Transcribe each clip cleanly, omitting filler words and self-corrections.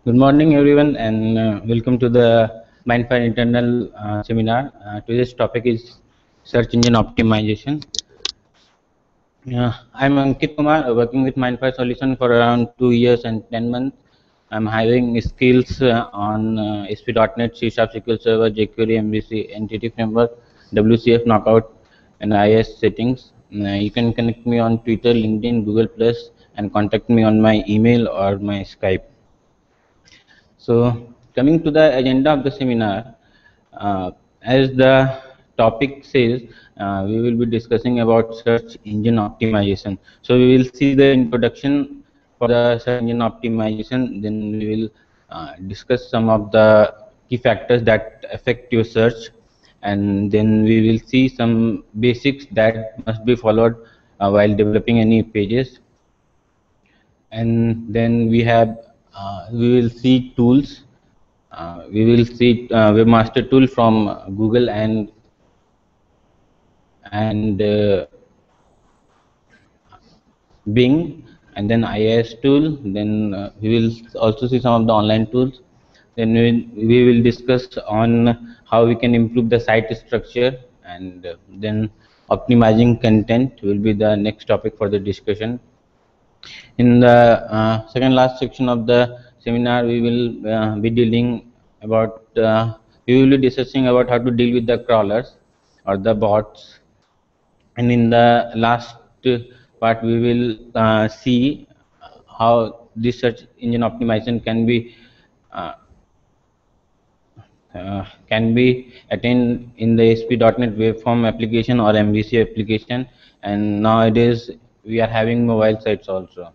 Good morning, everyone, and welcome to the Mindfire internal seminar. Today's topic is search engine optimization. I'm Ankit Kumar, working with Mindfire Solution for around 2 years and 10 months. I'm having skills on ASP.NET, C Sharp, SQL Server, jQuery, MVC, Entity Framework, WCF Knockout, and IIS settings. You can connect me on Twitter, LinkedIn, Google Plus, and contact me on my email or my Skype. So, coming to the agenda of the seminar, as the topic says, we will be discussing about search engine optimization. So, we will see the introduction for the search engine optimization, then we will discuss some of the key factors that affect your search, and then we will see some basics that must be followed while developing any pages. And then we will see tools. We will see webmaster tool from Google and Bing, and then IIS tool. Then we will also see some of the online tools. Then we will discuss on how we can improve the site structure, and then optimizing content will be the next topic for the discussion. In the second last section of the seminar, we will be dealing about, we will be discussing about how to deal with the crawlers or the bots. And in the last part, we will see how this search engine optimization uh, can be attained in the ASP.NET Web Form application or MVC application. And nowadays, we are having mobile sites also.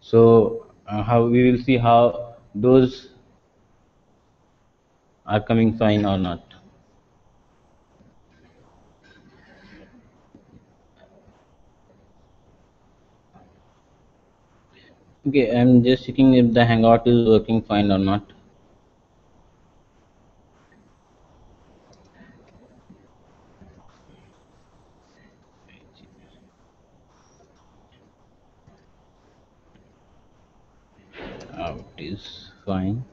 So how we will see how those are coming fine or not. Okay, I'm just checking if the Hangout is working fine or not. It is fine.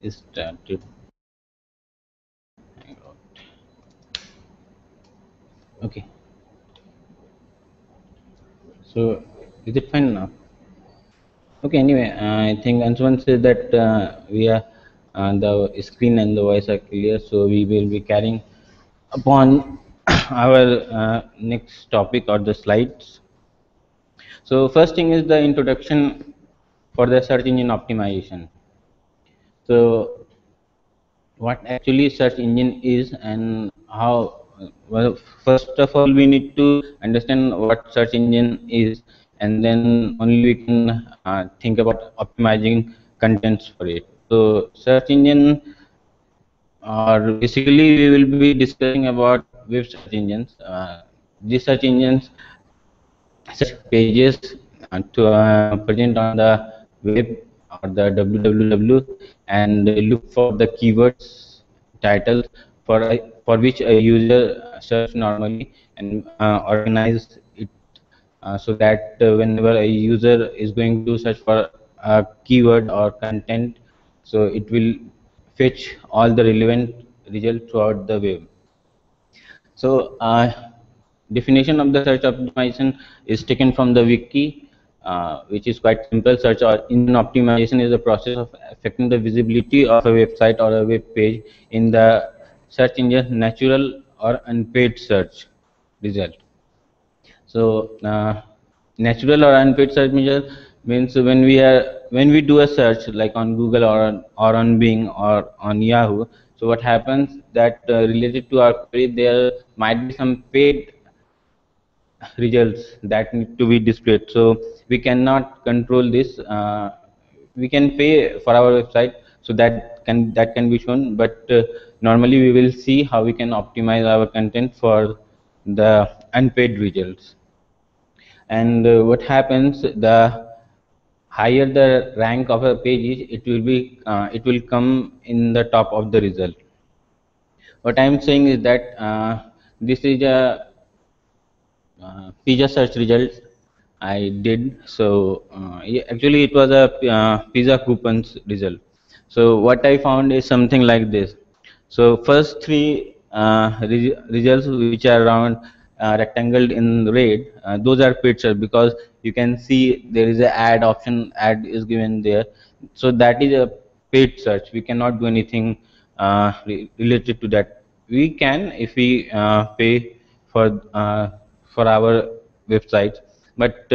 It started Hangout. Okay. So is it fine now? Okay. Anyway, I think Anshuman said that we are the screen and the voice are clear, so we will be carrying upon our next topic or the slides. So first thing is the introduction for the search engine optimization. So what actually search engine is and how, well, first of all we need to understand what search engine is, and then only we can think about optimizing contents for it. So search engine, or basically we will be discussing about web search engines. These search engines search pages to present on the web or the www, and look for the keywords titles for which a user search normally, and organize it so that whenever a user is going to search for a keyword or content, so it will fetch all the relevant results throughout the web. So definition of the search optimization is taken from the wiki, which is quite simple. Search or engine optimization is the process of affecting the visibility of a website or a web page in the search engine natural or unpaid search result. So natural or unpaid search means when we do a search like on Google or on Bing or on Yahoo. So what happens that related to our query, there might be some paid results that need to be displayed. So we cannot control this. We can pay for our website, so that can be shown. But normally we will see how we can optimize our content for the unpaid results. And what happens, the higher the rank of a page is, it will come in the top of the result. What I am saying is that this is a pizza search result I did. So yeah, actually it was a pizza coupons result. So what I found is something like this. So first three results which are around rectangle in red, those are paid search because you can see there is a ad option. Ad is given there, so that is a paid search. We cannot do anything related to that. We can if we pay for our websites, but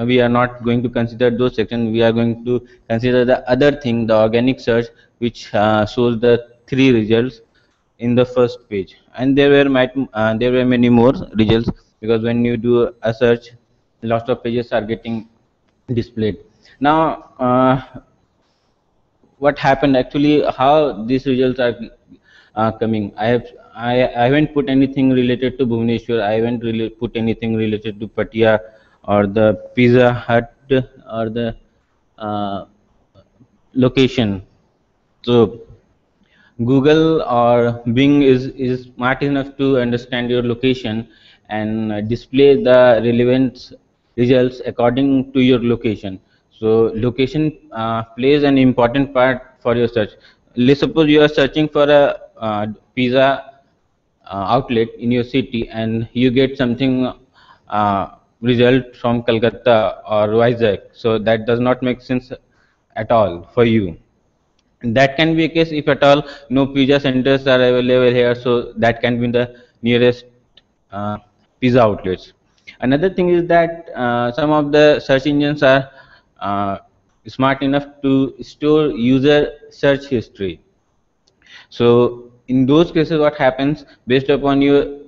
we are not going to consider those sections. We are going to consider the other thing, the organic search, which shows the three results in the first page. And there were many more results, because when you do a search, lots of pages are getting displayed. Now what happened actually, how these results are coming, I haven't put anything related to Bhubaneswar. I haven't really put anything related to Patia or the Pizza Hut or the uh, location. So Google or Bing is smart enough to understand your location and display the relevant results according to your location. So location plays an important part for your search. Let's suppose you are searching for a pizza outlet in your city, and you get something result from Calcutta or Vizag. So that does not make sense at all for you. That can be a case if at all no pizza centers are available here, so that can be the nearest uh, pizza outlets. Another thing is that some of the search engines are uh, smart enough to store user search history. So in those cases, what happens, based upon your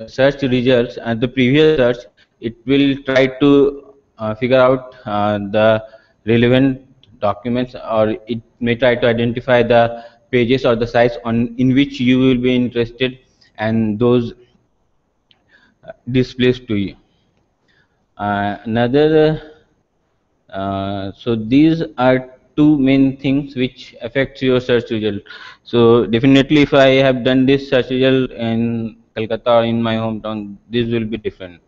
search results and the previous search, it will try to figure out the relevant documents, or it may try to identify the pages or the sites on in which you will be interested, and those displays to you. Another so these are two main things which affects your search result. So definitely if I have done this search result in Calcutta or in my hometown, this will be different.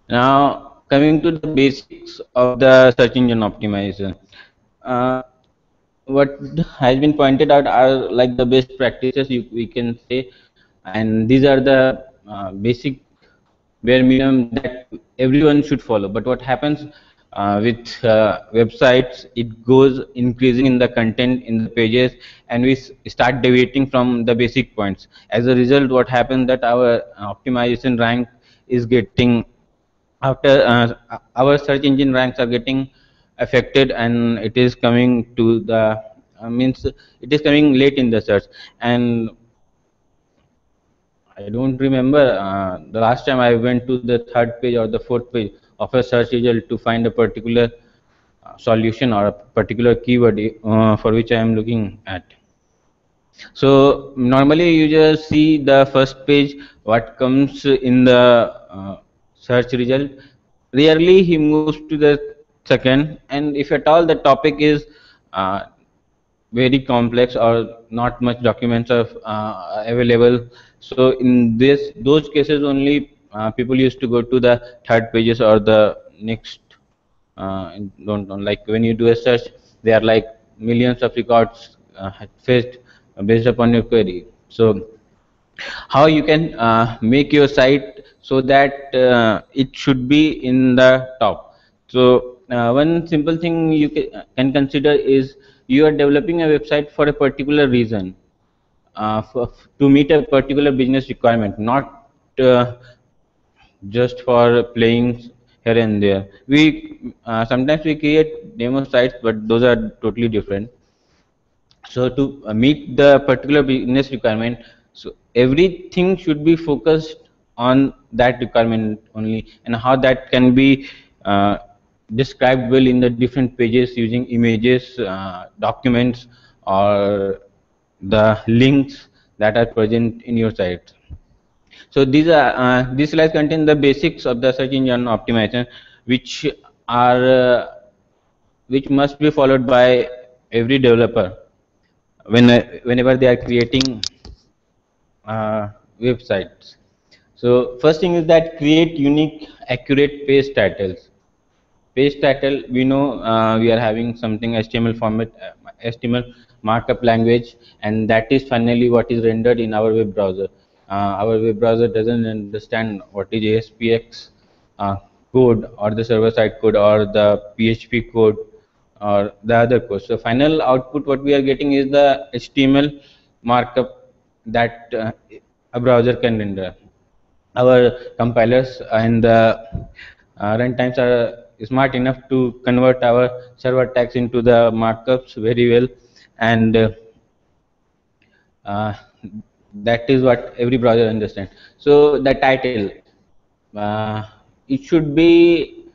Now coming to the basics of the search engine optimization, uh, what has been pointed out are like the best practices we can say, and these are the basic bare minimum that everyone should follow. But what happens with websites, it goes increasing in the content in the pages, and we start deviating from the basic points. As a result, what happens that our optimization rank is getting, after our search engine ranks are getting affected, and it is coming to the means it is coming late in the search. And I don't remember the last time I went to the third page or the fourth page of a search result to find a particular solution or a particular keyword for which I am looking at. So normally you just see the first page, what comes in the search result. Rarely he moves to the second, and if at all the topic is uh, very complex or not much documents are available, so in this those cases only people used to go to the third pages or the next don't know, like when you do a search, there are like millions of records fetched based upon your query. So how you can make your site so that it should be in the top. So one simple thing you can consider is you are developing a website for a particular reason, to meet a particular business requirement, not just for playing here and there. We sometimes we create demo sites, but those are totally different. So to meet the particular business requirement, so everything should be focused on that requirement only, and how that can be described well in the different pages using images, documents, or the links that are present in your site. So these slides contain the basics of the search engine optimization, which are which must be followed by every developer whenever they are creating uh, websites. So first thing is that create unique, accurate page titles. Page title, we know we are having something HTML format, HTML markup language, and that is finally what is rendered in our web browser. Our web browser doesn't understand what is ASPX code or the server side code or the PHP code or the other code. So final output what we are getting is the HTML markup that a browser can render. Our compilers and runtimes are smart enough to convert our server tags into the markups very well, and uh, that is what every browser understands. So the title, uh, it should be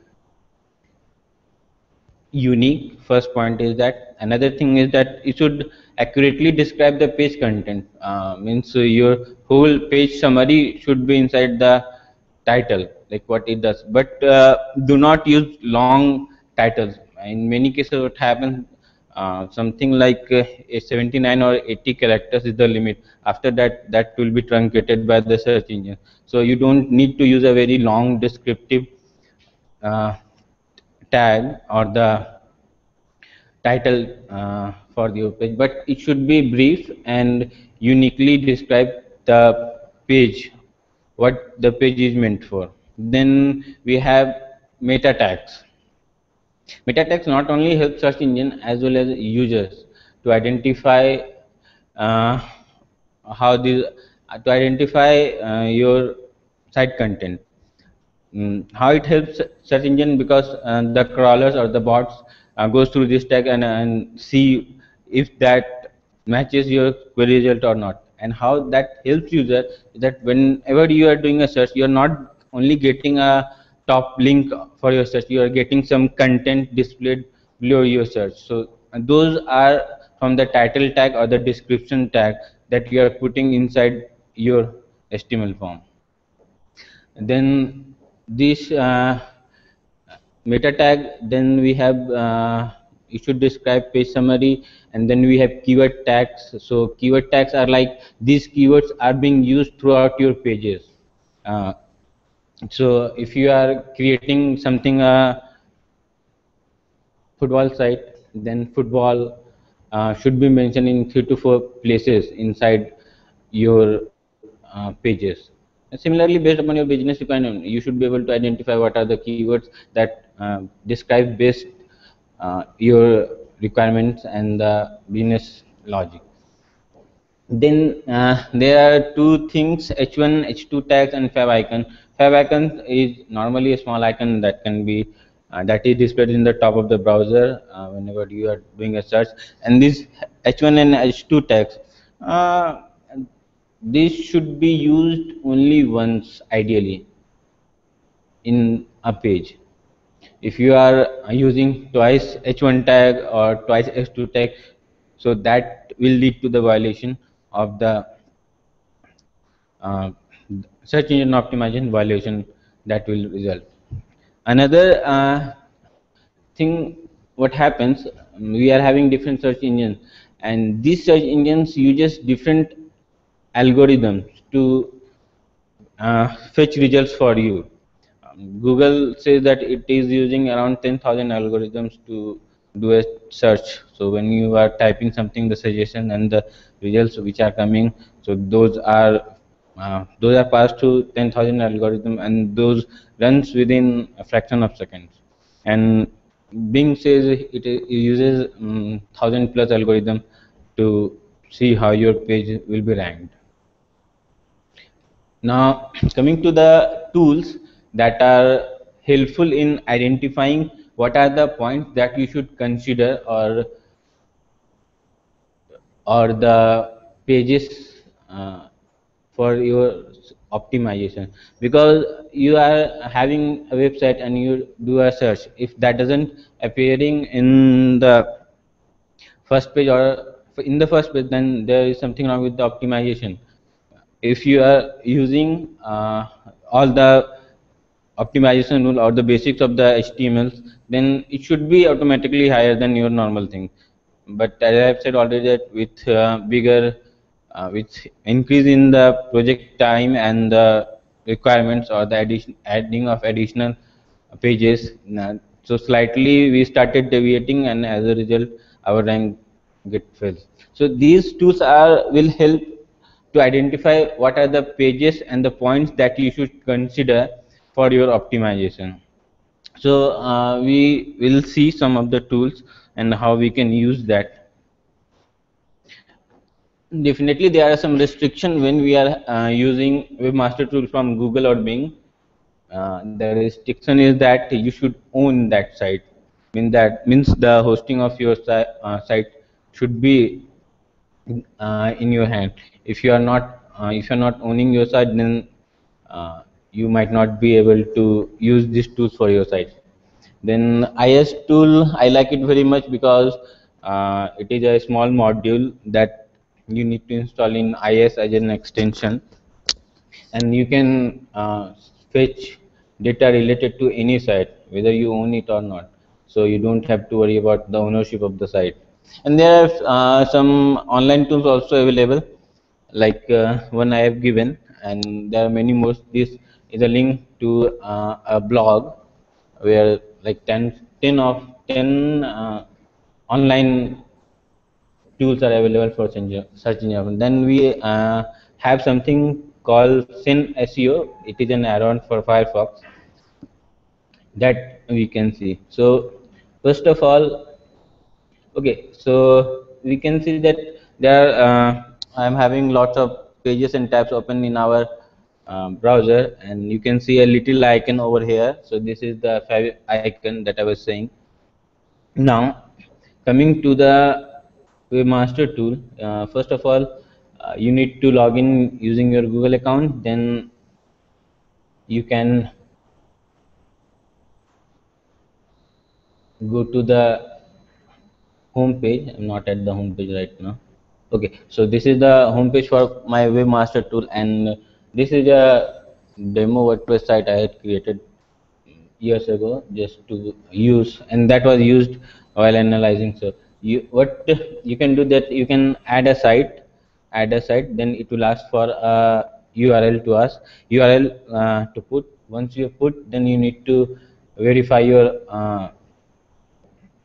unique. First point is that. Another thing is that it should accurately describe the page content. Means your whole page summary should be inside the title, like what it does. But do not use long titles. In many cases what happens, something like 79 or 80 characters is the limit. After that, that will be truncated by the search engine. So you don't need to use a very long descriptive uh, tag or the title for the page, but it should be brief and uniquely describe the page, what the page is meant for. Then we have meta tags. Meta tags not only help search engine as well as users to identify uh, how these to identify your site content. How it helps search engine, because the crawlers or the bots goes through this tag and see if that matches your query result or not. And how that helps user is that whenever you are doing a search, you are not only getting a top link for your search, you are getting some content displayed below your search. So those are from the title tag or the description tag that you are putting inside your HTML form. Then this meta tag, then we have it should describe page summary, and then we have keyword tags. So keyword tags are like these keywords are being used throughout your pages. uh, so if you are creating something football site, then football should be mentioned in 3 to 4 places inside your pages. Similarly, based upon your business requirement, you should be able to identify what are the keywords that describe best your requirements and the business logic. Then there are two things: h1, h2 tags, and favicon. Favicon is normally a small icon that can be that is displayed in the top of the browser whenever you are doing a search. And these h1 and h2 tags, uh, this should be used only once, ideally, in a page. If you are using twice h1 tag or twice h2 tag, so that will lead to the violation of the uh, search engine optimization violation that will result. Another thing, what happens, we are having different search engines, and these search engines uses different algorithms to fetch results for you. Google says that it is using around 10,000 algorithms to do a search. So when you are typing something, the suggestion and the results which are coming, so those are passed to 10,000 algorithm, and those runs within a fraction of seconds. And Bing says it uses 1,000 plus algorithm to see how your page will be ranked. Now, coming to the tools that are helpful in identifying what are the points that you should consider, or the pages for your optimization, because you are having a website and you do a search. If that doesn't appearing in the first page or in the first page, then there is something wrong with the optimization. If you are using all the optimization rule or the basics of the HTML, then it should be automatically higher than your normal thing. But as I have said already, that with increase in the project time and the requirements or the adding of additional pages. So slightly we started deviating, and as a result, our rank get fell. So these tools are will help to identify what are the pages and the points that you should consider for your optimization. So we will see some of the tools and how we can use that. Definitely, there are some restriction when we are using Webmaster Tool from Google or Bing. The restriction is that you should own that site. That means the hosting of your site should be in your hand. If you are not owning your site, then you might not be able to use these tools for your site. Then IS tool, I like it very much because it is a small module that you need to install in IS as an extension, and you can fetch data related to any site whether you own it or not, so you don't have to worry about the ownership of the site. And there are some online tools also available, like one I have given, and there are many more. This is a link to a blog where like 10 online tools are available for search engine. Then we have something called Syn SEO. It is an add-on for Firefox that we can see. So first of all, okay, so we can see that there I'm having lots of pages and tabs open in our browser, and you can see a little icon over here. So this is the icon that I was saying. Now, coming to the Webmaster tool, first of all, you need to log in using your Google account. Then you can go to the home page. I'm not at the home page right now. Okay, so this is the home page for my Webmaster tool, and this is a demo WordPress site I had created years ago just to use, and that was used while analyzing. So what you can do, that you can add a site, then it will ask for a URL to us, URL to put. Once you put, then you need to verify your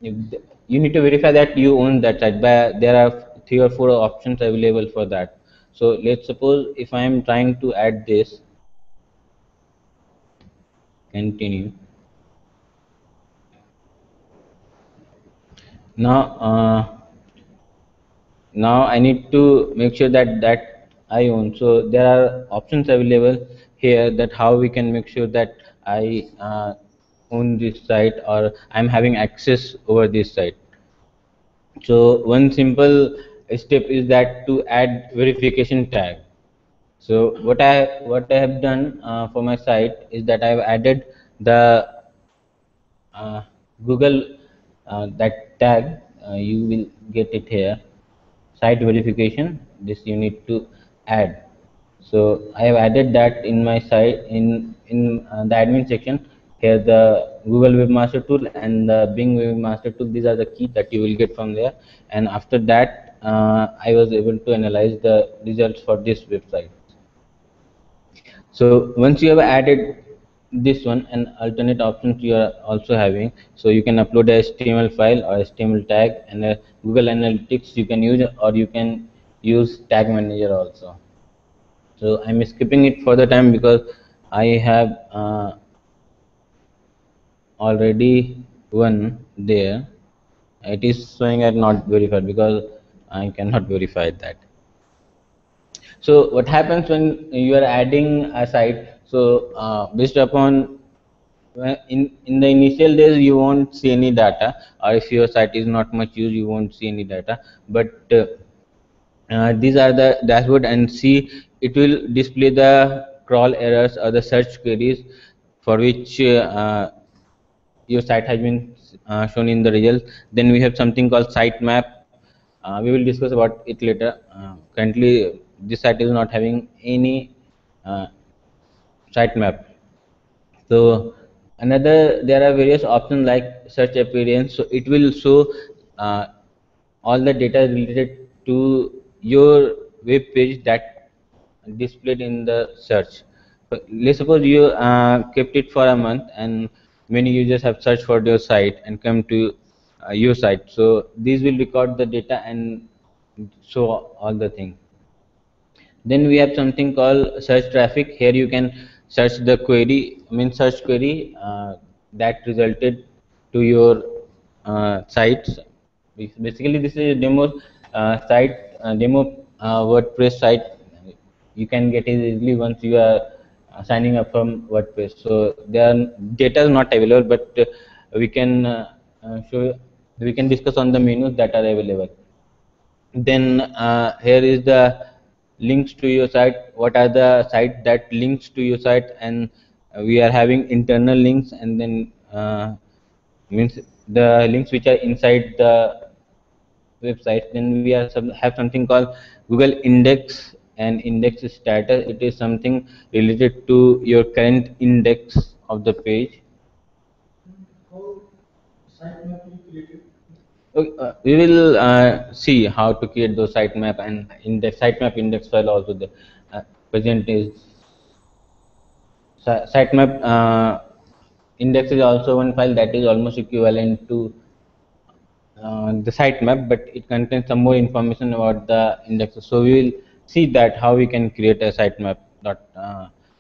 you need to verify that you own that site. But there are 3 or 4 options available for that. So let's suppose if I am trying to add this, continue. Now now I need to make sure that I own. So there are options available here, that how we can make sure that I own this site, or I'm having access over this site. So one simple step is that to add verification tag. So what I have done for my site is that I have added the uh, Google that tag. You will get it here, site verification. This you need to add. So I have added that in my site, in the admin section. Here the Google Webmaster tool and the Bing Webmaster tool, these are the key that you will get from there. And after that I was able to analyze the results for this website. So once you have added this one, and alternate options you are also having, so you can upload a HTML file or HTML tag, and a Google Analytics you can use, or you can use Tag Manager also. So I'm skipping it for the time because I have already one there. It is showing as not verified because I cannot verify that. So what happens when you are adding a site? So based upon in the initial days you won't see any data, or if your site is not much used you won't see any data. But these are the dashboard, and see it will display the crawl errors or the search queries for which your site has been shown in the results. Then we have something called sitemap. We will discuss about it later. Currently this site is not having any uh, sitemap. So another, there are various options like search appearance. So it will show uh, all the data related to your web page that displayed in the search. let's suppose you kept it for a month and many users have searched for your site and come to your site, so these will record the data and show all the things. Then we have something called search traffic. Here you can search the query, search query that resulted to your sites. Basically, this is a demo site, demo WordPress site. You can get it easily once you are signing up from WordPress. So their data is not available, but we can show. We can discuss on the menus that are available. Then here is the links to your site. What are the site that links to your site? And we are having internal links, and then means the links which are inside the website. Then we are have something called Google Index and index status. It is something related to your current index of the page. Okay, we will see how to create those sitemap and index sitemap index file also. The present is sitemap index is also one file that is almost equivalent to the sitemap, but it contains some more information about the indexes. So we will see that how we can create a sitemap.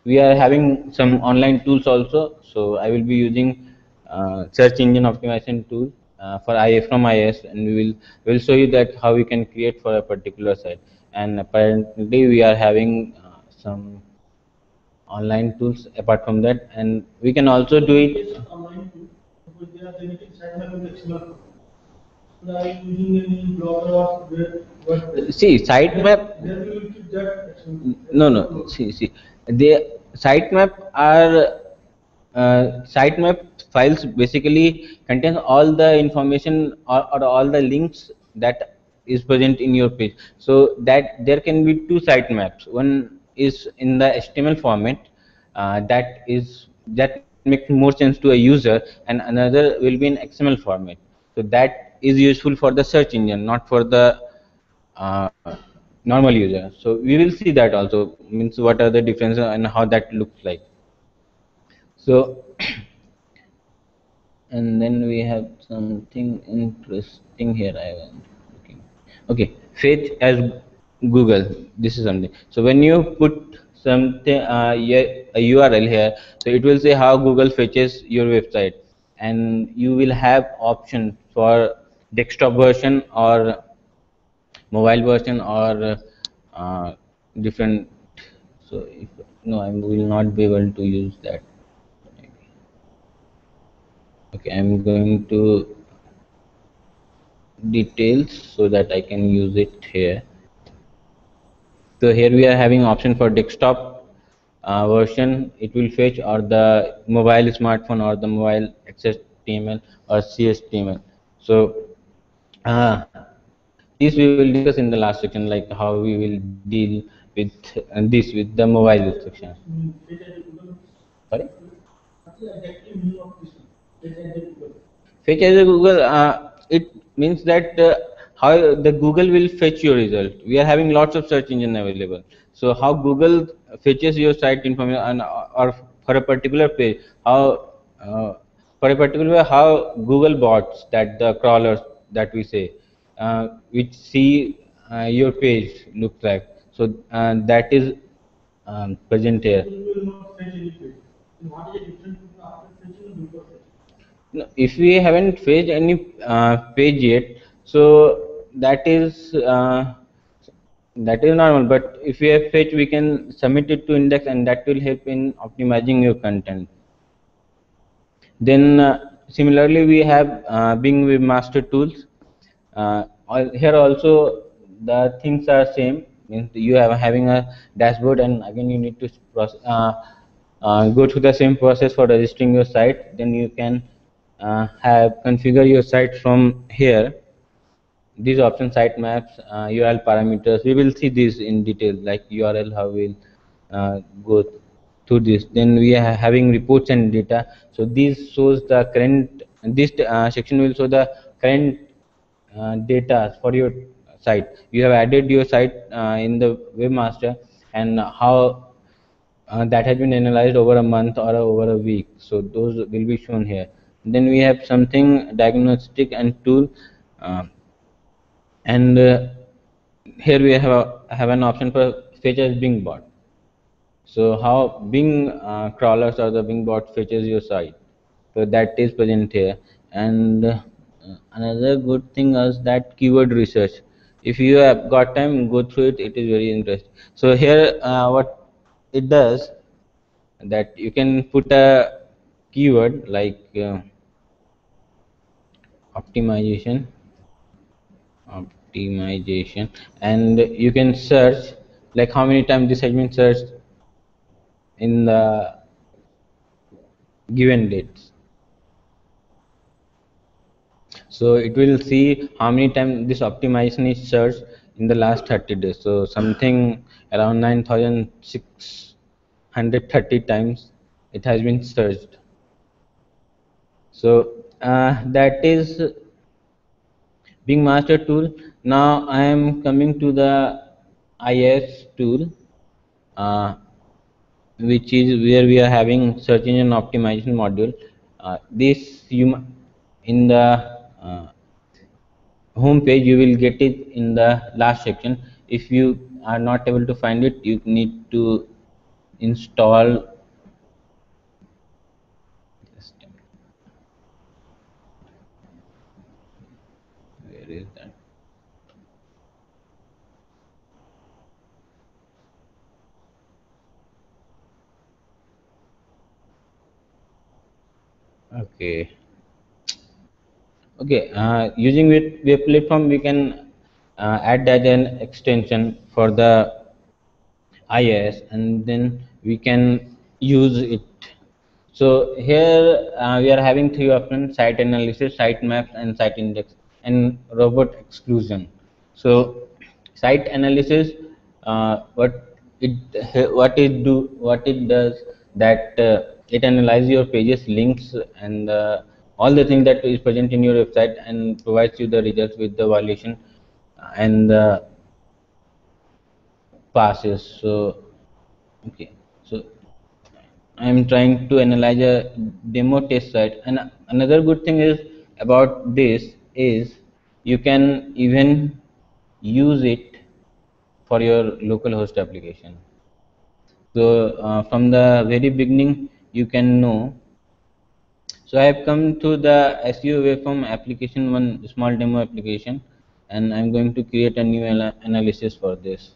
We are having some online tools also. So I will be using search engine optimization tool for from iOS, and we will show you that how we can create for a particular site. And apparently we are having some online tools apart from that, and we can also do it. See, sitemap. No. See. The sitemap are sitemap files basically contain all the information, or all the links that is present in your page. So that there can be two sitemaps. One is in the HTML format, that makes more sense to a user, and another will be in XML format. So that is useful for the search engine, not for the uh, normal user. So we will see that also, means what are the differences and how that looks like. So and then we have something interesting here. I was looking. Okay, fetch as Google. This is something. So when you put something a URL here, so it will say how Google fetches your website, and you will have option for desktop version or mobile version or different. So if no, I will not be able to use that. Okay, I'm going to details so that I can use it here. So here we are having option for desktop version. It will fetch, or the mobile smartphone, or the mobile XHTML or CSTML. So uh, this we will discuss in the last section, like how we will deal with this with the mobile section. Sorry. Fetch as a Google, it means that how the Google will fetch your result. We are having lots of search engine available. So how Google fetches your site information, and or for a particular page, how for a particular how Google bots, that the crawlers that we say, which see your page looks like. So that is present here. No, if we haven't fetched any page yet, so that is normal. But if we have fetched, we can submit it to index, and that will help in optimizing your content. Then similarly, we have Bing Webmaster Tools. Here also the things are same. Means you have having a dashboard, and again you need to go through the same process for registering your site. Then you can have configure your site from here. These options: sitemaps, URL parameters. We will see this in detail, like URL. How we'll go through this. Then we are having reports and data. So this shows the current. This section will show the current data for your site. You have added your site in the webmaster, and how that has been analyzed over a month or over a week. So those will be shown here. Then we have something diagnostic and tool, uh, and here we have an option for fetch as Bing bot. So how Bing crawlers or the Bing bot fetches your site. So that is present here. And another good thing is that keyword research. If you have got time, go through it. It is very interesting. So here, what it does, that you can put a keyword like optimization, optimization, and you can search like how many times this has been searched in the given dates. So it will see how many times this optimization is searched in the last 30 days. So something around 9,630 times it has been searched. So that is Bing Master tool. Now I am coming to the IS tool, uh, which is where we are having search engine optimization module. This in the uh, home page you will get it in the last section. If you are not able to find it, you need to install. Where is that? Okay. Okay, using web platform we can add that an extension for the IIS, and then we can use it. So here we are having three options: site analysis, site maps, and site index, and robot exclusion. So site analysis, what it does, that it analyzes your pages, links, and all the things that is present in your website, and provides you the results with the violation and the passes. So okay, so I'm trying to analyze a demo test site. And another good thing is about this is you can even use it for your local host application. So from the very beginning, you can know. So I have come to the SEO waveform application, one small demo application, and I'm going to create a new analysis for this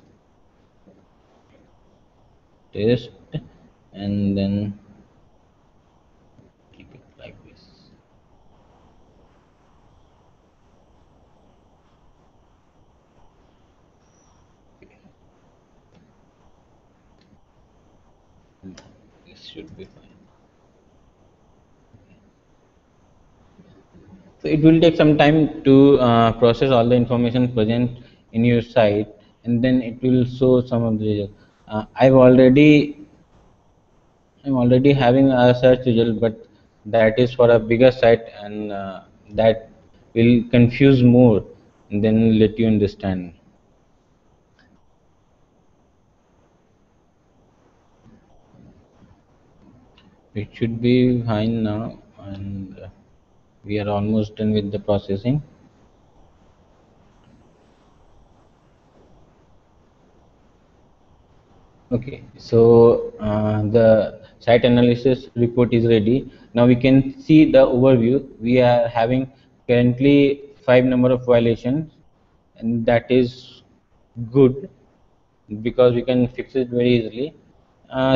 test, and then keep it like this. This should be fine. So it will take some time to process all the information present in your site, and then it will show some of the results. I'm already having a search result, but that is for a bigger site, and that will confuse more, and then let you understand. It should be fine now, and we are almost done with the processing. Okay, so the site analysis report is ready. Now we can see the overview. We are having currently 5 number of violations, and that is good because we can fix it very easily.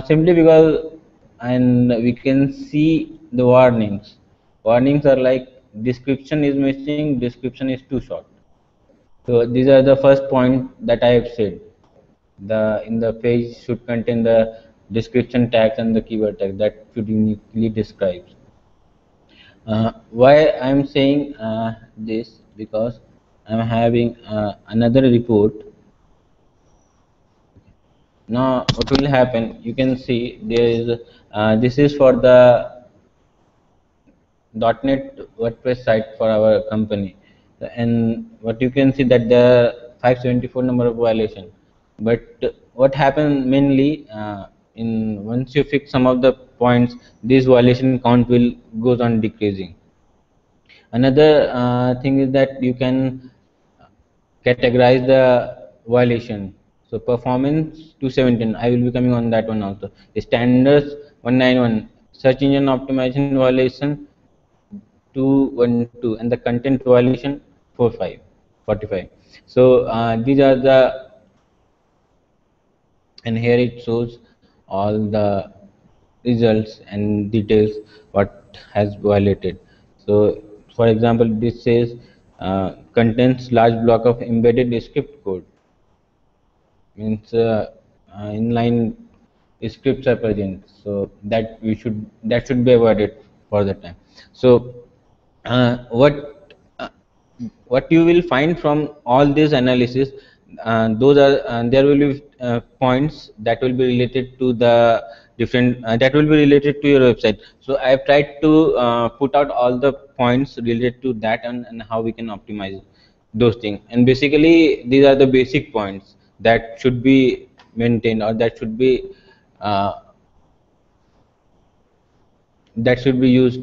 Simply because, and we can see the warnings. Warnings are like description is missing, description is too short. So these are the first point that I have said. The in the page should contain the description tags and the keyword tag that should uniquely describe. Why I'm saying this, because I'm having another report. Now what will happen? You can see there is this is for the .NET WordPress site for our company, and what you can see that there are 574 number of violation. But what happened mainly? in once you fix some of the points, this violation count will goes on decreasing. Another thing is that you can categorize the violation. So performance 217, I will be coming on that one also. Standards 191, search engine optimization violation 212, and the content violation 45. So these are the, and here it shows all the results and details what has violated. So for example, this says contains large block of embedded script code, means inline scripts are present, so that should be avoided for the time. So uh, what you will find from all this analysis, those are there will be points that will be related to the different that will be related to your website. So I have tried to put out all the points related to that, and how we can optimize those things. And basically these are the basic points that should be maintained, or uh, that should be used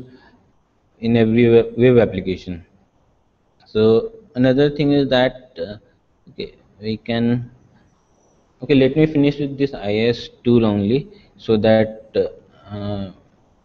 in every web application. So another thing is that okay, we can, okay, let me finish with this IIS tool only, so that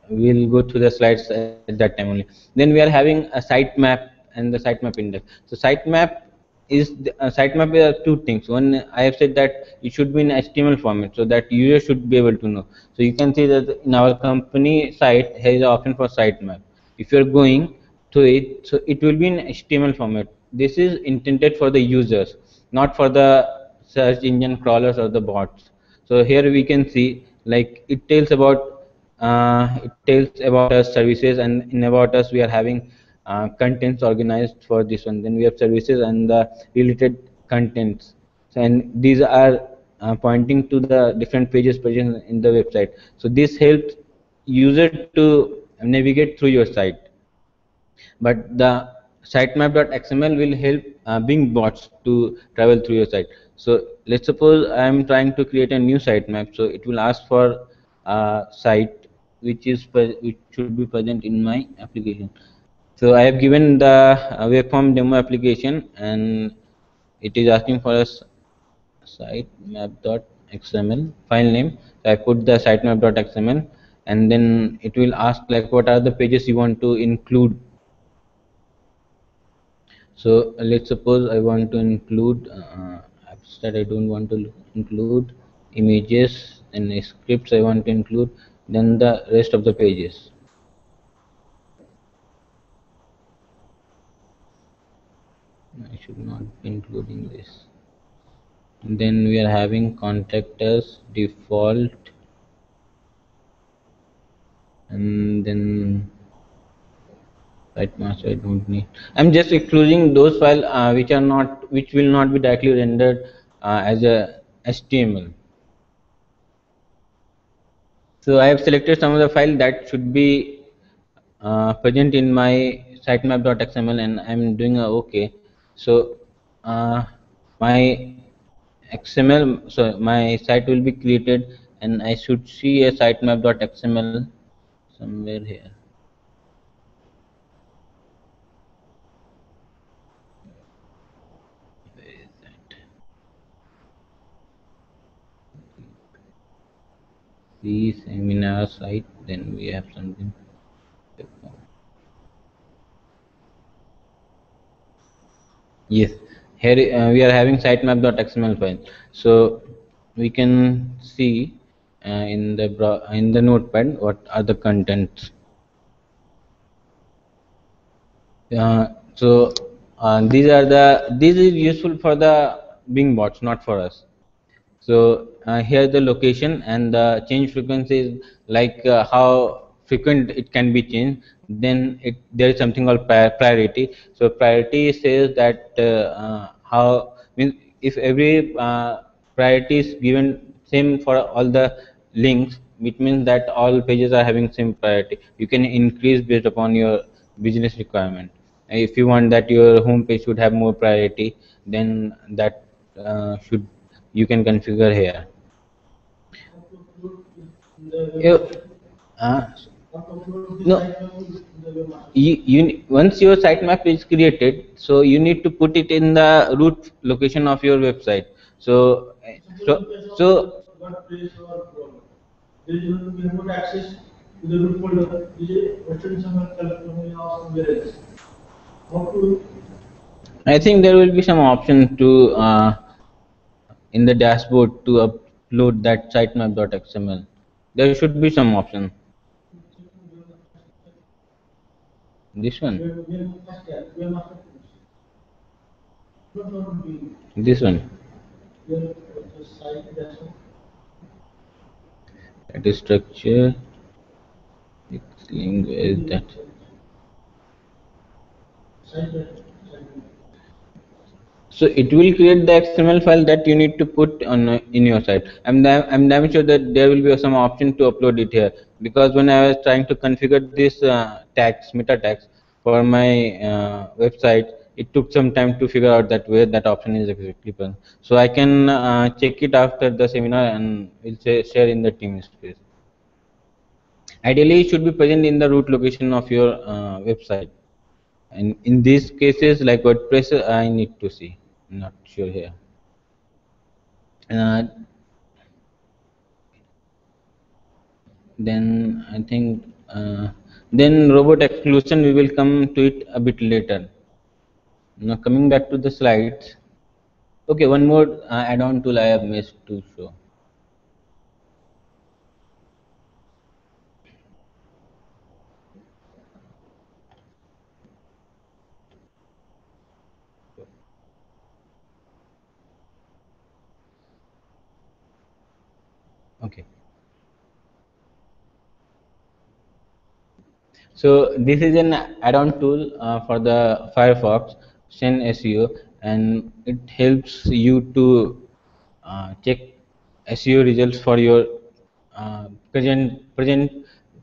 we'll go through the slides at that time only. Then we are having a sitemap and the sitemap index. So sitemap sitemap are two things. One, I have said that it should be in HTML format, so that user should be able to know. So you can see that in our company site here is an option for sitemap. If you are going to it, so it will be in HTML format. This is intended for the users, not for the search engine crawlers or the bots. So here we can see, like, it tells about us services, and in about us we are having contents organized for this one. Then we have services and the related contents. So, and these are pointing to the different pages present in the website. So this helps user to navigate through your site. But the sitemap.xml will help Bing bots to travel through your site. So let's suppose I am trying to create a new sitemap. So it will ask for a site which should be present in my application. So I have given the waveform demo application, and it is asking for a sitemap.xml file name. So I put the sitemap.xml, and then it will ask like what are the pages you want to include. So let's suppose I want to include apps that I don't want to include, images and scripts I want to include, then the rest of the pages. I should not be including this. And then we are having contact us default, and then site master I don't need. I'm just including those files which will not be directly rendered as a HTML. So I have selected some of the file that should be present in my sitemap.xml, and I'm doing a OK. So my XML, so my site will be created, and I should see a sitemap.xml somewhere here. Where is that? See seminar site, then we have something. Yes, here we are having sitemap.xml file. So we can see in the notepad what are the contents. So these is useful for the Bing bots, not for us. So here the location and the change frequency is like how frequent it can be changed. Then there is something called priority. So priority says that how, means if every priority is given same for all the links, it means that all pages are having same priority. You can increase based upon your business requirement. If you want that your home page should have more priority, then that should you can configure here. You, uh, no, once your sitemap is created, so you need to put it in the root location of your website. So, so I think there will be some option to in the dashboard to upload that sitemap.xml. There should be some option. This one. This one. That is structure. Link is that. So it will create the XML file that you need to put on in your site. I'm damn sure that there will be some option to upload it here, because when I was trying to configure this tags, meta tags for my website, it took some time to figure out that where that option is exactly present. So I can check it after the seminar and will share in the team space. Ideally, it should be present in the root location of your website. And in these cases, like WordPress, I need to see. I'm not sure here. Uh, then I think then robot exclusion we will come to it a bit later. Now coming back to the slides. Okay, one more add-on tool I have missed to show. Okay. So this is an add-on tool for the Firefox Send SEO, and it helps you to check SEO results for your present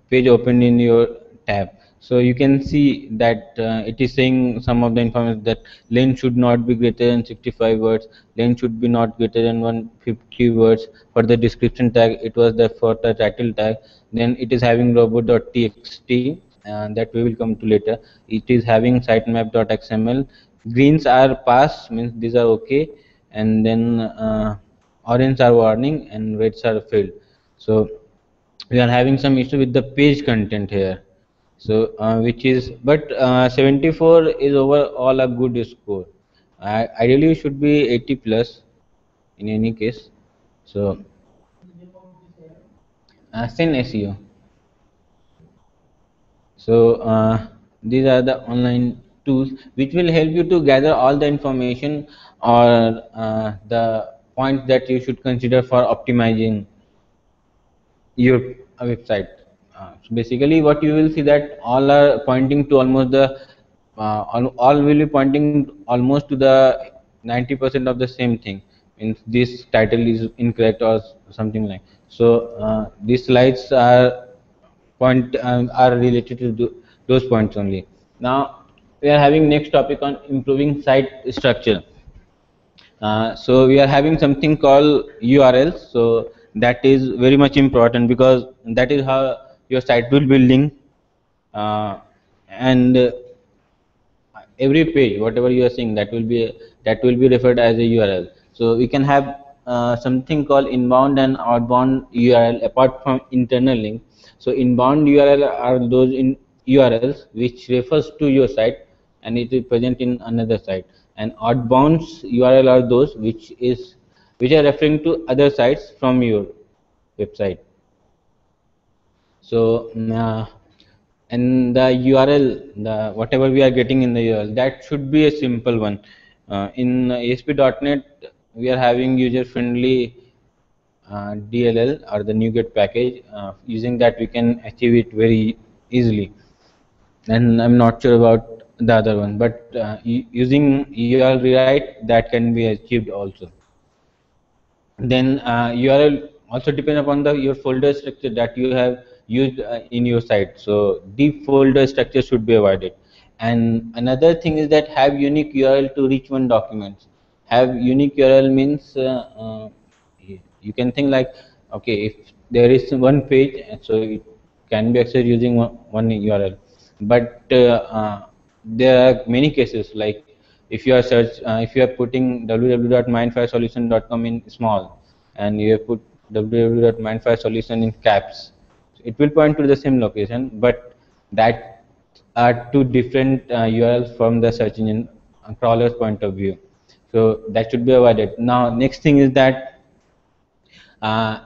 page opened in your tab. So you can see that it is saying some of the information that length should not be greater than 65 words, length should be not greater than 150 words. For the description tag, it was the for the title tag. Then it is having robot.txt, that we will come to later. It is having sitemap.xml. Greens are pass, means these are okay, and then orange are warning and reds are failed. So we are having some issue with the page content here. So which is, but 74 is overall a good score. Ideally should be 80 plus in any case. So Sin SEO. So these are the online tools which will help you to gather all the information or the points that you should consider for optimizing your website. So basically, what you will see that all are pointing to almost the all will be pointing almost to the 90% of the same thing. Means this title is incorrect or something like. So these slides are related to those points only. Now we are having next topic on improving site structure. So we are having something called URLs. So that is very much important, because that is how your site will be linked, and every page, whatever you are seeing, that will be referred as a URL. So we can have something called inbound and outbound URL apart from internal link. So inbound URL are those in URLs which refers to your site and it is present in another site, and outbound URL are those which are referring to other sites from your website. So and the URL, the whatever we are getting in the URL, that should be a simple one. In ASP.NET, we are having user-friendly DLL or the NuGet package. Using that, we can achieve it very easily. And I'm not sure about the other one, but using URL rewrite, that can be achieved also. Then URL also depend upon the your folder structure that you have used in your site. So deep folder structure should be avoided. And another thing is that have unique URL to reach one documents. Have unique URL means you can think like, okay, if there is one page, so it can be accessed using one URL. But there are many cases, like if you are if you are putting www.mindfiresolution.com in small, and you have put www.mindfiresolution in caps, it will point to the same location, but that are two different URLs from the search engine crawler's point of view. So that should be avoided. Now, next thing is that uh,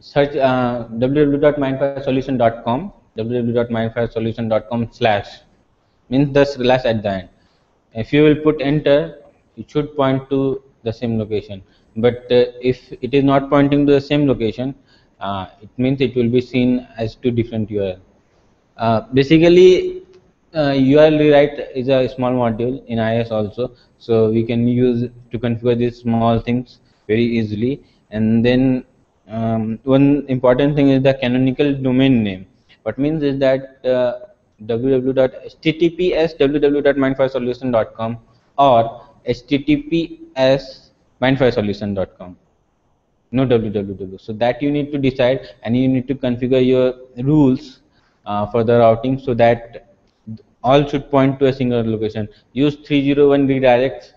search www.mindfiresolution.com, www.mindfiresolution.com slash means the slash at the end. If you will put enter, it should point to the same location. But if it is not pointing to the same location, it means it will be seen as two different URL. Basically, URL rewrite is a small module in IIS also, so we can use to configure these small things very easily. And then one important thing is the canonical domain name. What means is that www.https www.mindfiresolution.com or https mindfiresolution.com, no www. So that you need to decide, and you need to configure your rules for the routing, so that all should point to a single location. Use 301 redirects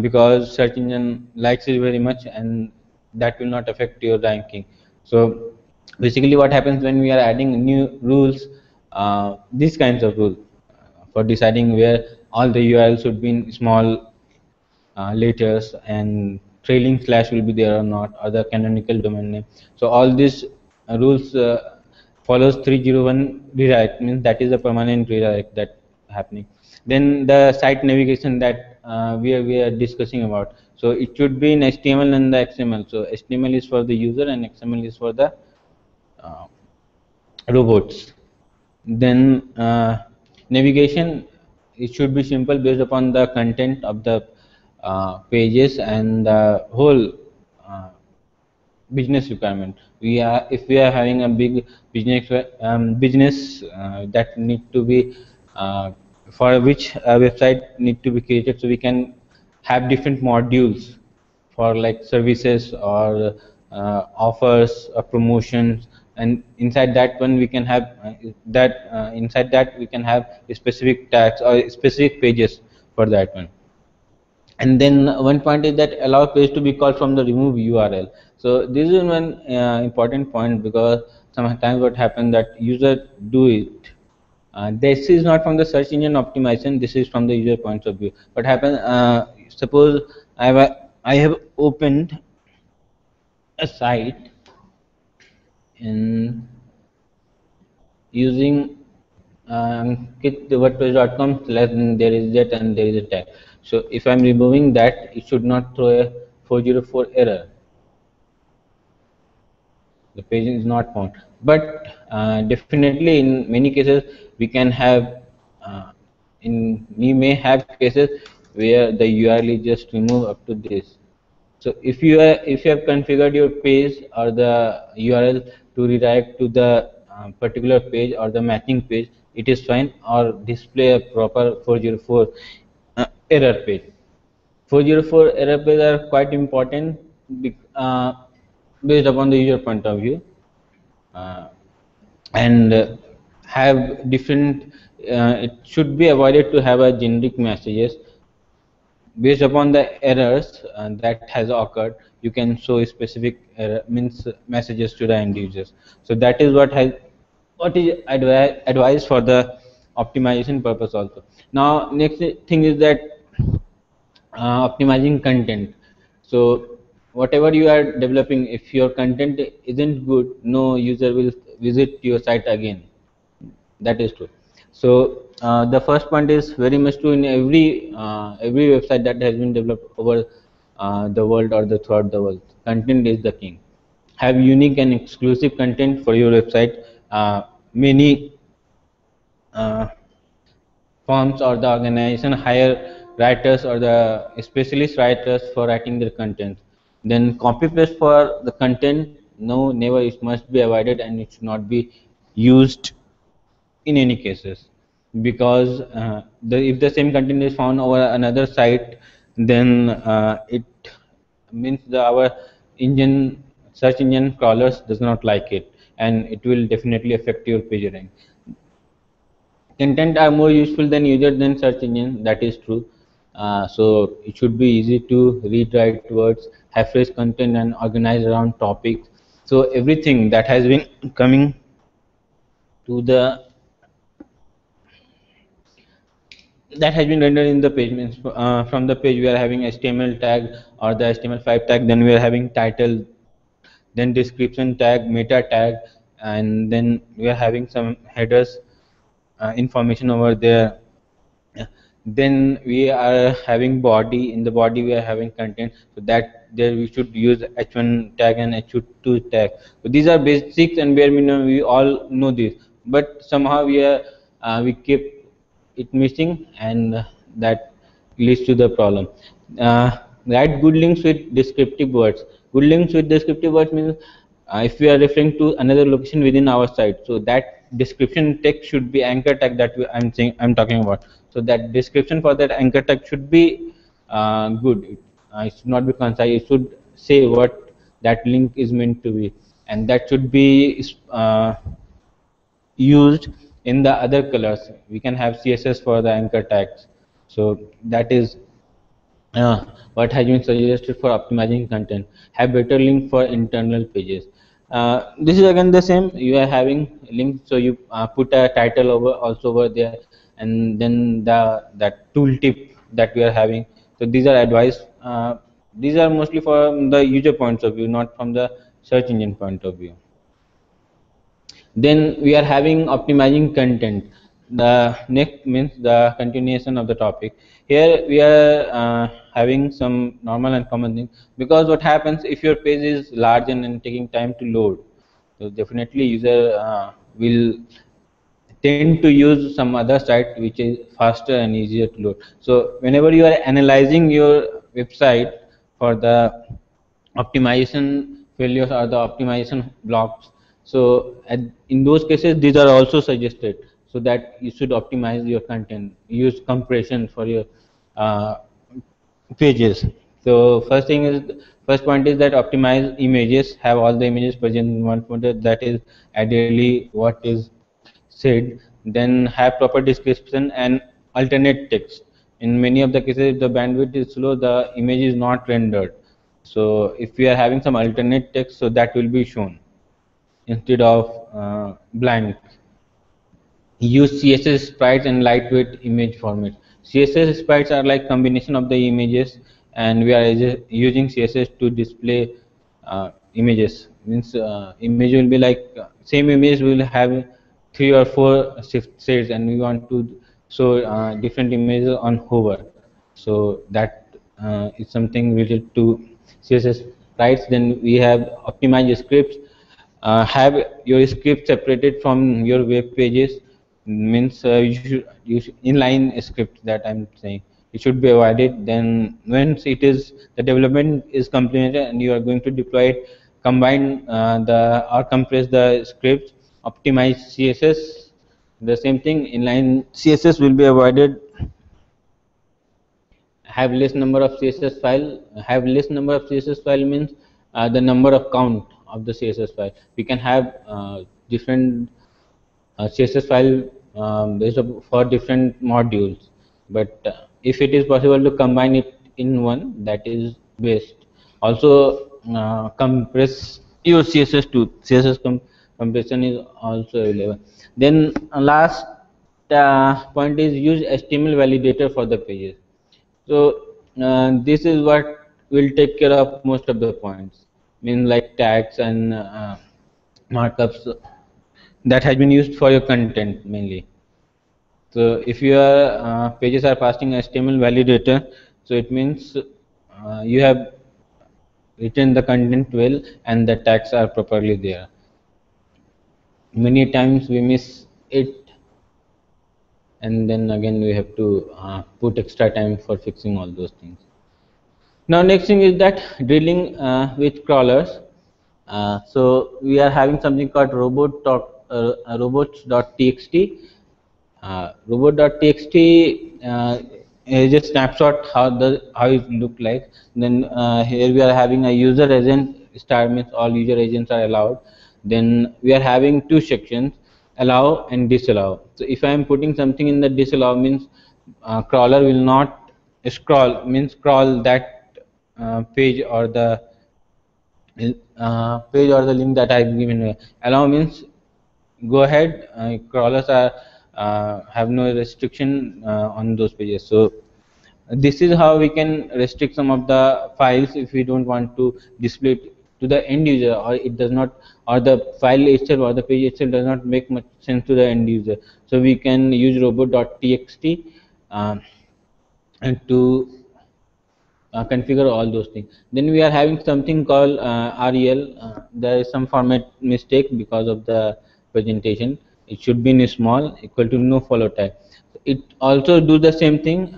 because search engine likes it very much, and that will not affect your ranking. So basically what happens when we are adding new rules, these kinds of rules for deciding where all the URLs should be in small letters, and trailing slash will be there or not, or the canonical domain name. So all these rules follows 301 redirect, means that is a permanent redirect that happening. Then the site navigation that we are discussing about, so it should be in HTML and the XML. So HTML is for the user and XML is for the uh, robots. Then navigation, it should be simple based upon the content of the pages and the whole uh, business requirement. We are If we are having a big business that need to be for which a website need to be created, so we can have different modules for like services or offers or promotions, and inside that one we can have inside that we can have specific tags or specific pages for that one. And then one point is that allow page to be called from the remove URL. So this is one important point, because sometimes what happens that user do it. This is not from the search engine optimization. This is from the user point of view. What happens? Suppose I have opened a site in using kit.wordpress.com slash, there is that and there is a tag. So if I'm removing that, it should not throw a 404 error. The page is not found. But definitely in many cases we can have we may have cases where the URL is just removed up to this. So if you have configured your page or the URL to redirect to the particular page or the matching page, it is fine, or display a proper 404 error page. 404 error page are quite important based upon the user point of view, uh, and have different. It should be avoided to have a generic messages based upon the errors that has occurred. You can show specific error, means messages to the end users. So that is what is advised for the optimization purpose also. Now next thing is that optimizing content. So whatever you are developing, if your content isn't good, no user will visit your site again. That is true. So the first point is very much true in every website that has been developed over the world or the throughout the world. Content is the king. Have unique and exclusive content for your website. Many uh, firms or the organization hire writers or the specialist writers for writing their content. Then copy paste for the content, no, never, it must be avoided, and it should not be used in any cases, because if the same content is found over another site, then it means our engine search engine crawlers does not like it, and it will definitely affect your page rank. Content are more useful than user than search engine, that is true. So it should be easy to read right words, have fresh content, and organize around topics. So everything that has been coming to the that has been rendered in the page means from the page we are having HTML tag or the HTML5 tag, then we are having title, then description tag, meta tag, and then we are having some headers information over there. Then we are having body, in the body we are having content, so that there we should use h1 tag and h2 tag. So these are basics and bare minimum, we all know this, but somehow we keep it missing, and that leads to the problem. Write good links with descriptive words. Good links with descriptive words means if we are referring to another location within our site, so that description text should be anchor tag that I'm talking about. So that description for that anchor tag should be good. It should not be concise. It should say what that link is meant to be, and that should be used in the other colors. We can have CSS for the anchor tags. So that is what has been suggested for optimizing content. Have better link for internal pages. This is again the same. You are having link, so you put a title over also over there, and then that tooltip that we are having. So these are advice. These are mostly from the user points of view, not from the search engine point of view. Then we are having optimizing content. The next means the continuation of the topic. Here we are having some normal and common things, because what happens if your page is large and taking time to load, so definitely user will tend to use some other site which is faster and easier to load. So whenever you are analyzing your website for the optimization failures or the optimization blocks, so in those cases these are also suggested, so that you should optimize your content, use compression for your uh, pages. So first point is that optimize images, have all the images present in one folder, that is ideally what is said. Then have proper description and alternate text. In many of the cases, if the bandwidth is slow, the image is not rendered. So if we are having some alternate text, so that will be shown instead of blank. Use CSS sprites and lightweight image format. CSS sprites are like combination of the images, and we are using CSS to display images. Means image will be like same image will have 3 or 4 shades, and we want to show different images on hover. So that is something related to CSS sprites. Then we have optimized scripts. Have your script separated from your web pages, means you should use inline script, that I'm saying it should be avoided. Then once it is the development is completed and you are going to deploy it, combine the or compress the scripts, optimize CSS, the same thing, inline CSS will be avoided. Have less number of CSS file. Have less number of CSS file means the number of count of the CSS file. We can have different CSS file for different modules, but if it is possible to combine it in one, that is best. Also compress your CSS too. Compression is also available. Then last point is use HTML validator for the pages. So this is what will take care of most of the points, mean like tags and markups that has been used for your content mainly. So if your pages are passing HTML validator, so it means you have written the content well and the tags are properly there. Many times we miss it, and then again we have to put extra time for fixing all those things. Now next thing is that drilling with crawlers. So we are having something called robots.txt. Robot.txt is a snapshot how it look like. Then here we are having a user agent star means all user agents are allowed, then we are having two sections, allow and disallow. So if I am putting something in the disallow means crawler will not scroll that page or the page or the link that I've given. Allow means go ahead. Crawlers are have no restriction on those pages. So this is how we can restrict some of the files if we don't want to display it to the end user, or it does not, or the file itself or the page itself does not make much sense to the end user. So we can use robot.txt and to configure all those things. Then we are having something called REL. There is some format mistake because of the presentation. It should be in small equal to no follow tag. It also do the same thing.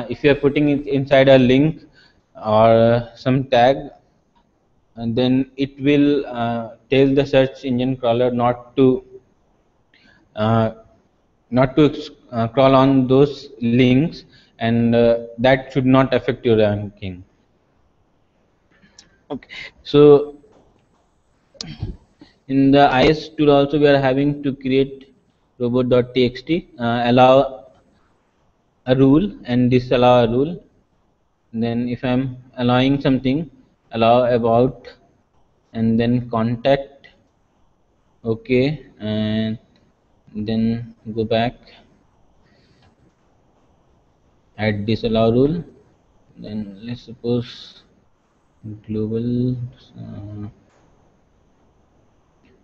If you are putting it inside a link or some tag, and then it will tell the search engine crawler uh, not to crawl on those links, and that should not affect your ranking. Okay, so in the IS tool also we are having to create robot.txt, allow a rule and disallow a rule. Then if I'm allowing something, allow about and then contact, okay, and then go back, add disallow rule. Then let's suppose global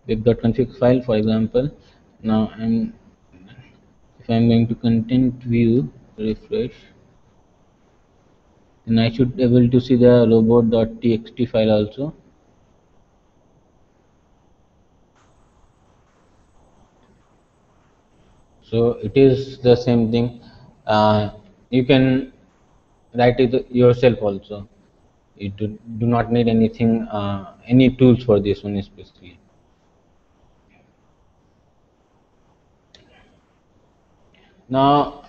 web.config file, for example. Now if I'm going to content view, refresh, then I should be able to see the robot.txt file also. So it is the same thing. You can write it yourself also. You do not need anything, any tools for this one especially. Now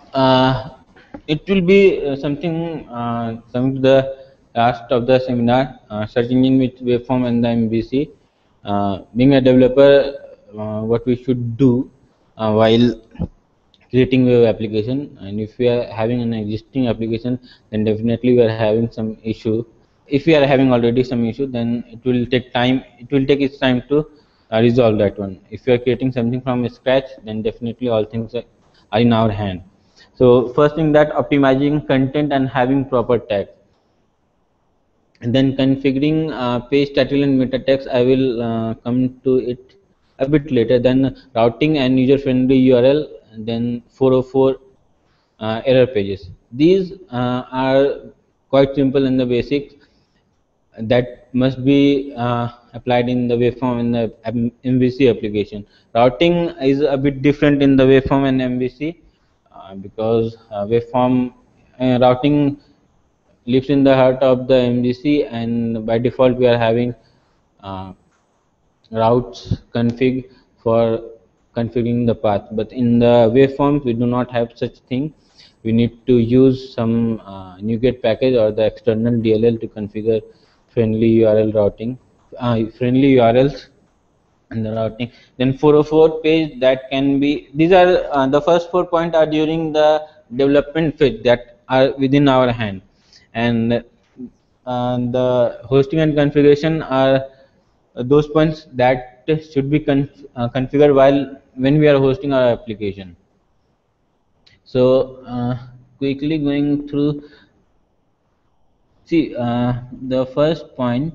it will be something coming to the last of the seminar, search engine with waveform and the MVC. Being a developer, what we should do while creating web application, and if we are having an existing application, then definitely we are having some issue. If we are having already some issue, then it will take time, it will take its time to resolve that one. If you are creating something from scratch, then definitely all things are in our hand. So first thing, that optimizing content and having proper tag, and then configuring page title and meta text. I will come to it a bit later. Then routing and user friendly URL, and then 404 error pages. These are quite simple in the basics that must be applied in the waveform in the MVC application. Routing is a bit different in the waveform and MVC because waveform routing lives in the heart of the MVC, and by default we are having uh, routes config for configuring the path. But in the waveforms we do not have such thing. We need to use some NuGet package or the external DLL to configure friendly URL routing, friendly URLs and the routing. Then 404 page, that can be, these are the first 4 points are during the development phase that are within our hand, and the hosting and configuration are those points that should be configured while when we are hosting our application. So quickly going through, see, the first point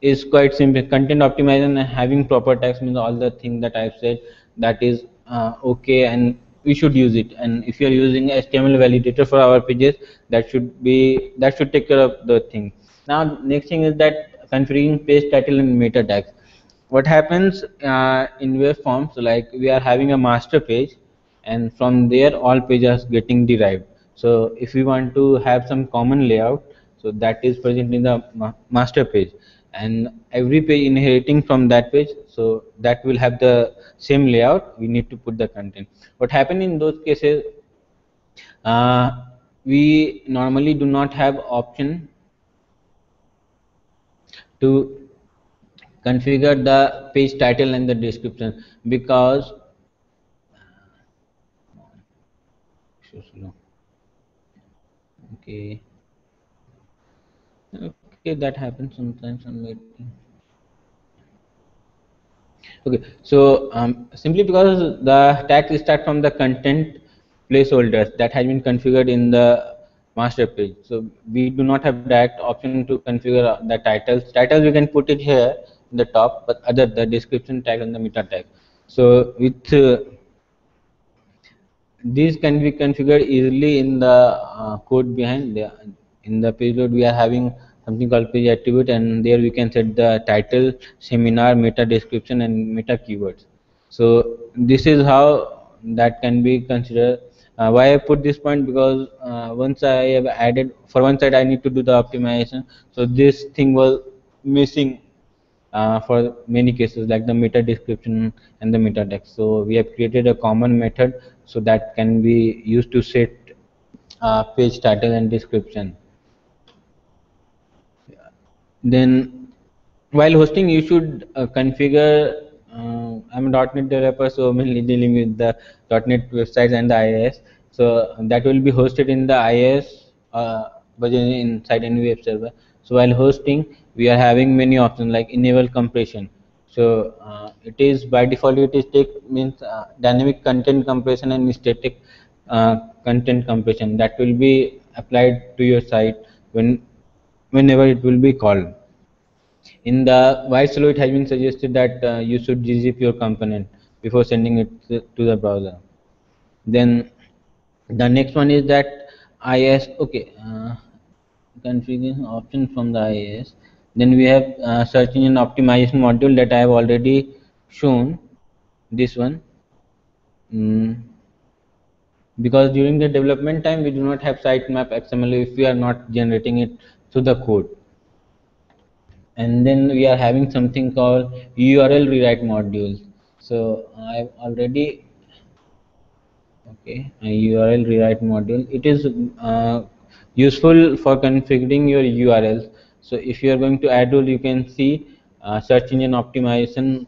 is quite simple. Content optimization and having proper tags means all the things that I've said, that is okay, and we should use it. And if you are using HTML validator for our pages, that should take care of the thing. Now next thing is that configuring page title and meta tags. What happens in waveforms, like we are having a master page, and from there all pages are getting derived. So if we want to have some common layout, so that is present in the master page, and every page inheriting from that page, so that will have the same layout. We need to put the content. What happen in those cases, uh, we normally do not have option to configure the page title and the description, because so slow. Okay, okay, that happens sometimes. I'm waiting. Okay, so simply because the tag start from the content placeholders that has been configured in the master page, so we do not have direct option to configure the titles. Titles we can put it here in the top, but other the description tag and the meta tag. So with these can be configured easily in the code behind. In the page load, we are having something called page attribute, and there we can set the title, seminar, meta description, and meta keywords. So this is how that can be considered. Why I put this point, because once I have added, for one side I need to do the optimization, so this thing was missing for many cases, like the meta description and the meta text. So we have created a common method so that can be used to set page title and description. Then while hosting, you should configure. I'm a .NET developer, so mainly dealing with the .NET websites and the IIS. So that will be hosted in the IIS version inside any web server. So while hosting, we are having many options like enable compression. So it is by default it is take means dynamic content compression and static content compression that will be applied to your site whenever it will be called. In the white slow, it has been suggested that you should gzip your component before sending it to the browser. Then the next one is that IIS. Okay, configuration option from the IIS. Then we have search engine optimization module that I have already shown. This one. Mm, because during the development time we do not have sitemap XML if we are not generating it through the code. And then we are having something called URL rewrite modules. So I've already okay a URL rewrite module. It is useful for configuring your URLs. So if you are going to add rule, you can see search engine optimization.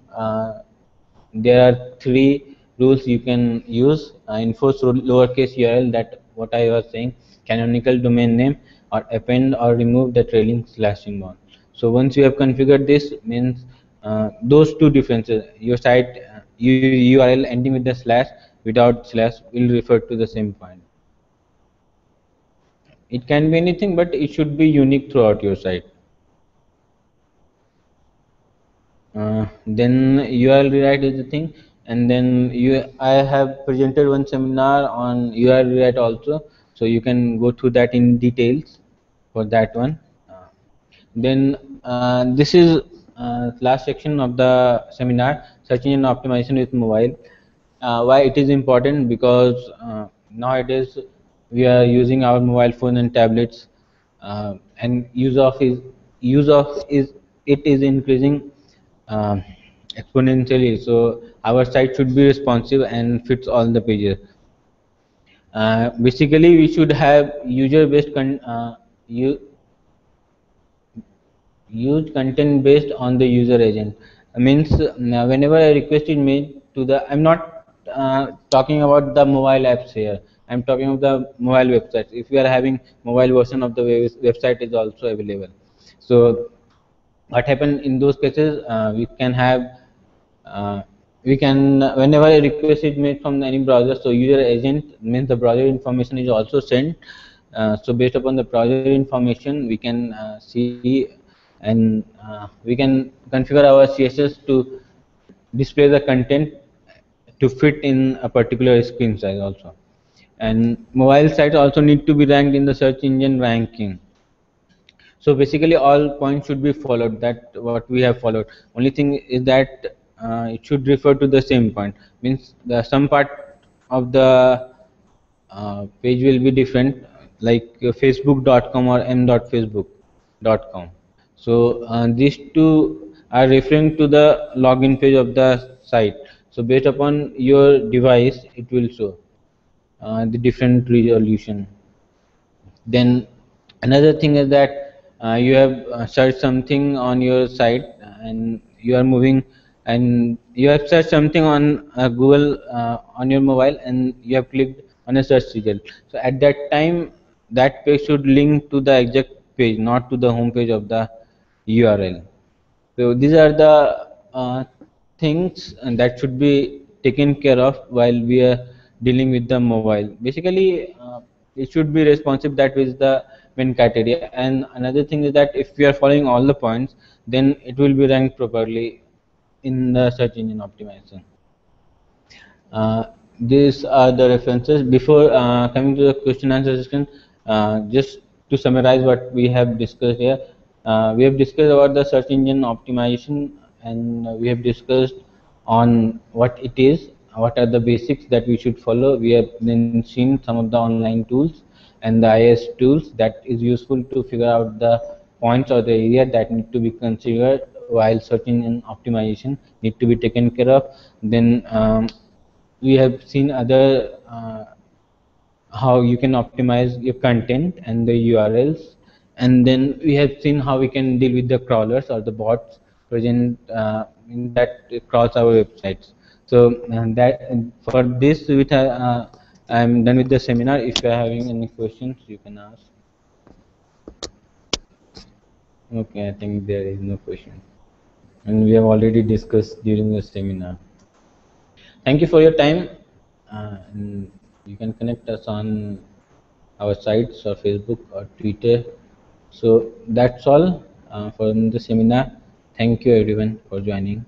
There are three rules you can use. Enforce lowercase URL, that what I was saying, canonical domain name, or append or remove the trailing slash symbol. So once you have configured this, means those two differences, your site URL ending with the slash without slash will refer to the same point. It can be anything, but it should be unique throughout your site. Then URL rewrite is the thing, and then I have presented one seminar on URL rewrite also, so you can go through that in details for that one. Then this is last section of the seminar, search engine optimization with mobile. Why it is important? Because nowadays we are using our mobile phone and tablets, and use of is it is increasing uh, exponentially. So our site should be responsive and fits all the pages. Basically, we should have user-based use content based on the user agent. Means whenever a request is made to the, I'm not talking about the mobile apps here, I'm talking of the mobile websites. If we are having mobile version of the website is also available. So what happen in those cases, uh, we can whenever a request is made from any browser, so user agent means the browser information is also sent. So based upon the browser information, we can see, and we can configure our CSS to display the content to fit in a particular screen size also. And mobile sites also need to be ranked in the search engine ranking. So basically all points should be followed, that what we have followed. Only thing is that it should refer to the same point, means the some part of the page will be different, like facebook.com or m.facebook.com. So these two are referring to the login page of the site. So based upon your device it will show the different resolution. Then another thing is that you have searched something on your site, and you are moving and you have searched something on Google on your mobile, and you have clicked on a search result. So at that time, that page should link to the exact page, not to the home page of the URL. So these are the things and that should be taken care of while we are dealing with the mobile. Basically, it should be responsive. That is the main criteria. And another thing is that if we are following all the points, then it will be ranked properly in the search engine optimization. These are the references. Before coming to the question answer session, just to summarize what we have discussed here, we have discussed about the search engine optimization, and we have discussed on what it is, what are the basics that we should follow. We have then seen some of the online tools and the IIS tools that is useful to figure out the points or the area that need to be considered while search engine optimization need to be taken care of. Then we have seen other how you can optimize your content and the URLs, and then we have seen how we can deal with the crawlers or the bots present in that crawls our websites. So that for this, with I'm done with the seminar. If you are having any questions, you can ask. Okay, I think there is no question, and we have already discussed during the seminar. Thank you for your time. And you can connect us on our sites or Facebook or Twitter. So that's all for the seminar. Thank you everyone for joining.